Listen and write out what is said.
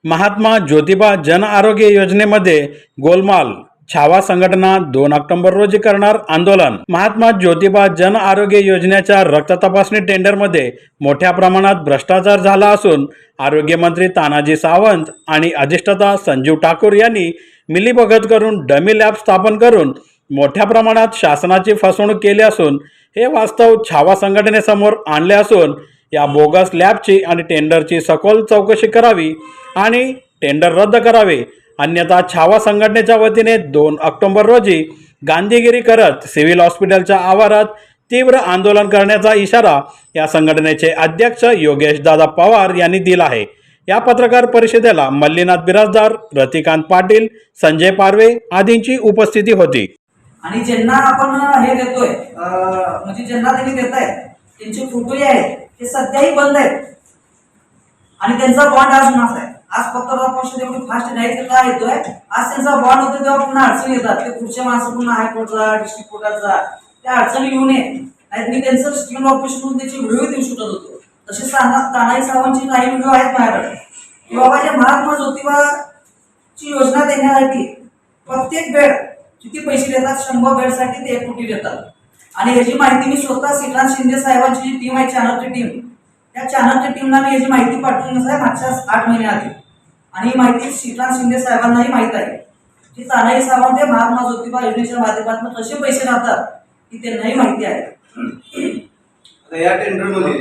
महात्मा ज्योतिबा जन आरोग्य योजनेमध्ये गोलमाल, छावा संघटना 2 ऑक्टोबर रोजी करणार आंदोलन। महात्मा ज्योतिबा जन आरोग्य योजनेच्या रक्त तपासणी टेंडरमध्ये मोठ्या प्रमाणात भ्रष्टाचार झाला असून आरोग्यमंत्री तानाजी सावंत आणि अधिष्ठाता संजीव ठाकूर यांनी मिलीभगत करून डमी लॅब स्थापन करून मोठ्या प्रमाणात शासनाची फसवणूक केली असून हे वास्तव छावा संघटनेसमोर आणले असून या बोगस लॅबची आणि टेंडरची सखोल चौकशी करावी आणि टेंडर रद्द करावे, अन्यथा छावा संघटनेच्या वतीने 2 ऑक्टोबर रोजी गांधीगिरी करत सिव्हिल हॉस्पिटलच्या आवारात तीव्र आंदोलन करण्याचा इशारा या संघटनेचे अध्यक्ष योगेश दादा पवार यांनी दिला आहे। या पत्रकार परिषदेला मल्लीनाथ बिराजदार, रतिकांत पाटील, संजय पारवे आदींची उपस्थिती होती। आणि ज्यांना आपण हे देतोय म्हणजे ज्यांना त्यांनी देत आहेत त्यांचे फोटोही आहेत ते सध्याही बंद आहेत आणि त्यांचा बॉन्ड आज माफ आहे। आज पत्रकार परिषद एवढी फास्ट नाही ते काय येतोय, आज त्यांचा बॉन्ड होतो तेव्हा पुन्हा अडचणी येतात, ते पुढच्या माणसं पुन्हा हायकोर्टचा, डिस्ट्रिक्ट कोर्टाचा त्या अडचणी घेऊन नाही। मी त्यांचं स्किन ऑपरेशन म्हणून त्याची व्हिडिओ देऊ शकत होतो। तसे तानाजी सावंतची काही व्हिडिओ आहेत माझ्याकडे की बाबा जे महात्मा ज्योतिबाची योजना देण्यासाठी प्रत्येक बेड किती पैसे देतात, 100 बेडसाठी ते 1 कोटी देतात। आणि याची माहिती मी स्वतः श्रीकांत शिंदे साहेबांची जी टीम आहे, चॅनलची टीम, त्या चॅनलच्या टीमला मी याची माहिती पाठवून आहे मागच्या 8 महिने आधी, आणि ही माहिती श्रीकांत शिंदे साहेबांनाही माहीत आहे की तानाजी सावंत हे महात्मा ज्योतिबा योजनेच्या माध्यमातून कसे पैसे राहतात ही त्यांनाही माहिती आहे। या टेंडरमध्ये